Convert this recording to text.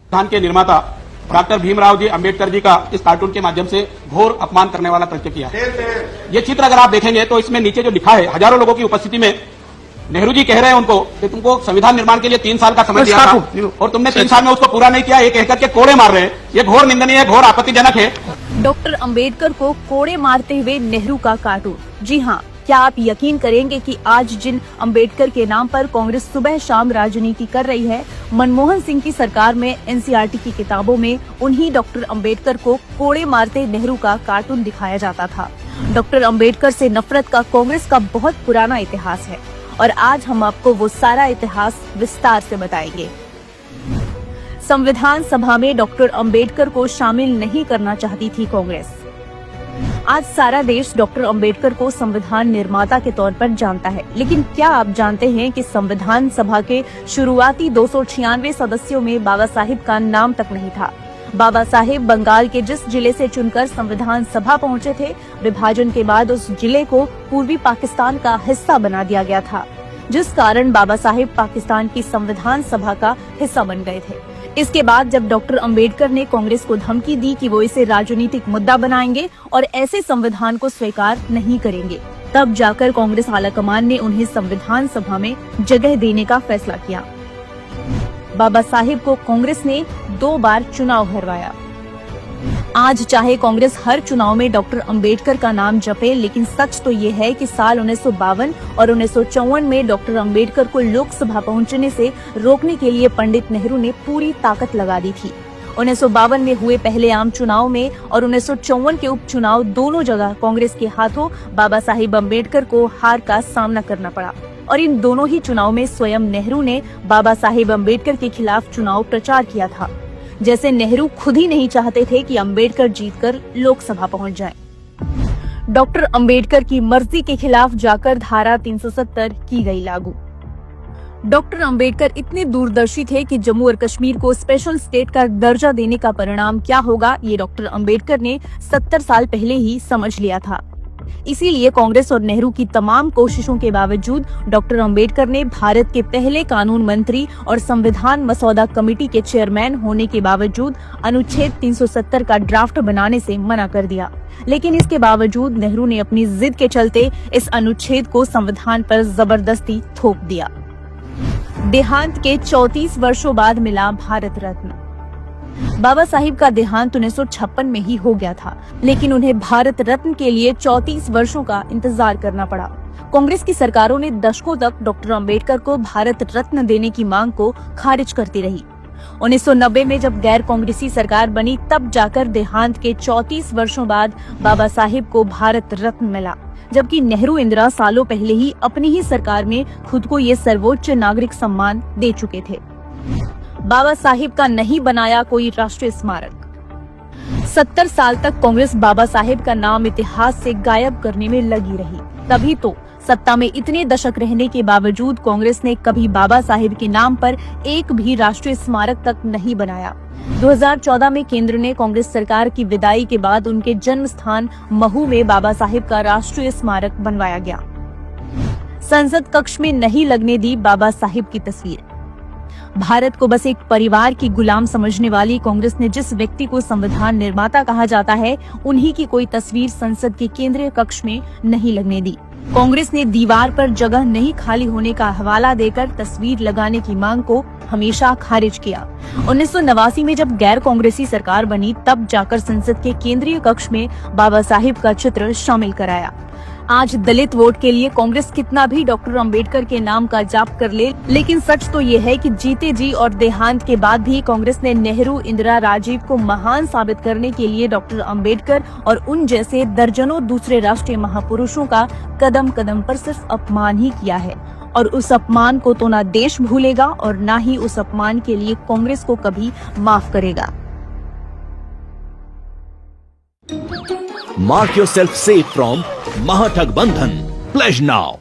संविधान के निर्माता डॉक्टर भीमराव जी अंबेडकर जी का इस कार्टून के माध्यम से घोर अपमान करने वाला कृत्य किया। ये चित्र अगर आप देखेंगे तो इसमें नीचे जो लिखा है, हजारों लोगों की उपस्थिति में नेहरू जी कह रहे हैं उनको कि तुमको संविधान निर्माण के लिए 3 साल का समय दिया था और तुमने 3 साल में उसको पूरा नहीं किया, ये कहकर के कोड़े मार रहे हैं। ये घोर निंदनीय है, घोर आपत्तिजनक है। डॉक्टर अंबेडकर को कोड़े मारते हुए नेहरू का कार्टून। जी हाँ, क्या आप यकीन करेंगे कि आज जिन अंबेडकर के नाम पर कांग्रेस सुबह शाम राजनीति कर रही है, मनमोहन सिंह की सरकार में एनसीईआरटी की किताबों में उन्हीं डॉक्टर अंबेडकर को कोड़े मारते नेहरू का कार्टून दिखाया जाता था। डॉक्टर अंबेडकर से नफरत का कांग्रेस का बहुत पुराना इतिहास है और आज हम आपको वो सारा इतिहास विस्तार से बताएंगे। संविधान सभा में डॉक्टर अंबेडकर को शामिल नहीं करना चाहती थी कांग्रेस। आज सारा देश डॉक्टर अंबेडकर को संविधान निर्माता के तौर पर जानता है, लेकिन क्या आप जानते हैं कि संविधान सभा के शुरुआती 296 सदस्यों में बाबा साहिब का नाम तक नहीं था। बाबा साहिब बंगाल के जिस जिले से चुनकर संविधान सभा पहुंचे थे, विभाजन के बाद उस जिले को पूर्वी पाकिस्तान का हिस्सा बना दिया गया था, जिस कारण बाबा साहिब पाकिस्तान की संविधान सभा का हिस्सा बन गए थे। इसके बाद जब डॉक्टर अंबेडकर ने कांग्रेस को धमकी दी कि वो इसे राजनीतिक मुद्दा बनाएंगे और ऐसे संविधान को स्वीकार नहीं करेंगे, तब जाकर कांग्रेस आलाकमान ने उन्हें संविधान सभा में जगह देने का फैसला किया। बाबा साहिब को कांग्रेस ने 2 बार चुनाव हरवाया। आज चाहे कांग्रेस हर चुनाव में डॉक्टर अंबेडकर का नाम जपे, लेकिन सच तो ये है कि साल 1952 और 1954 में डॉक्टर अंबेडकर को लोकसभा पहुंचने से रोकने के लिए पंडित नेहरू ने पूरी ताकत लगा दी थी। 1952 में हुए पहले आम चुनाव में और 1954 के उपचुनाव, दोनों जगह कांग्रेस के हाथों बाबा साहिब अंबेडकर को हार का सामना करना पड़ा और इन दोनों ही चुनाव में स्वयं नेहरू ने बाबा साहिब अंबेडकर के खिलाफ चुनाव प्रचार किया था, जैसे नेहरू खुद ही नहीं चाहते थे कि अंबेडकर जीतकर लोकसभा पहुंच जाएं। डॉक्टर अंबेडकर की मर्जी के खिलाफ जाकर धारा 370 की गई लागू। डॉक्टर अंबेडकर इतने दूरदर्शी थे कि जम्मू और कश्मीर को स्पेशल स्टेट का दर्जा देने का परिणाम क्या होगा, ये डॉक्टर अंबेडकर ने 70 साल पहले ही समझ लिया था। इसीलिए कांग्रेस और नेहरू की तमाम कोशिशों के बावजूद डॉक्टर अंबेडकर ने भारत के पहले कानून मंत्री और संविधान मसौदा कमेटी के चेयरमैन होने के बावजूद अनुच्छेद 370 का ड्राफ्ट बनाने से मना कर दिया। लेकिन इसके बावजूद नेहरू ने अपनी जिद के चलते इस अनुच्छेद को संविधान पर जबरदस्ती थोप दिया। देहांत के 34 वर्षों बाद मिला भारत रत्न। बाबा साहिब का देहांत 1956 में ही हो गया था, लेकिन उन्हें भारत रत्न के लिए 34 वर्षों का इंतजार करना पड़ा। कांग्रेस की सरकारों ने दशकों तक डॉक्टर अंबेडकर को भारत रत्न देने की मांग को खारिज करती रही। 1990 में जब गैर कांग्रेसी सरकार बनी, तब जाकर देहांत के 34 वर्षों बाद बाबा साहिब को भारत रत्न मिला, जबकि नेहरू इंदिरा सालों पहले ही अपनी ही सरकार में खुद को ये सर्वोच्च नागरिक सम्मान दे चुके थे। बाबा साहिब का नहीं बनाया कोई राष्ट्रीय स्मारक। 70 साल तक कांग्रेस बाबा साहिब का नाम इतिहास से गायब करने में लगी रही। तभी तो सत्ता में इतने दशक रहने के बावजूद कांग्रेस ने कभी बाबा साहिब के नाम पर एक भी राष्ट्रीय स्मारक तक नहीं बनाया। 2014 में केंद्र ने कांग्रेस सरकार की विदाई के बाद उनके जन्म स्थान महू में बाबा साहिब का राष्ट्रीय स्मारक बनवाया गया। संसद कक्ष में नहीं लगने दी बाबा साहिब की तस्वीर। भारत को बस एक परिवार की गुलाम समझने वाली कांग्रेस ने जिस व्यक्ति को संविधान निर्माता कहा जाता है, उन्हीं की कोई तस्वीर संसद के केंद्रीय कक्ष में नहीं लगने दी। कांग्रेस ने दीवार पर जगह नहीं खाली होने का हवाला देकर तस्वीर लगाने की मांग को हमेशा खारिज किया। 1989 में जब गैर कांग्रेसी सरकार बनी, तब जाकर संसद के केंद्रीय कक्ष में बाबा साहिब का चित्र शामिल कराया। आज दलित वोट के लिए कांग्रेस कितना भी डॉक्टर अंबेडकर के नाम का जाप कर ले, लेकिन सच तो ये है कि जीते जी और देहांत के बाद भी कांग्रेस ने नेहरू, इंदिरा, राजीव को महान साबित करने के लिए डॉक्टर अंबेडकर और उन जैसे दर्जनों दूसरे राष्ट्रीय महापुरुषों का कदम कदम पर सिर्फ अपमान ही किया है। और उस अपमान को तो ना देश भूलेगा और ना ही उस अपमान के लिए कांग्रेस को कभी माफ करेगा। Mark yourself safe from Mahathagabandhan. Pledge now.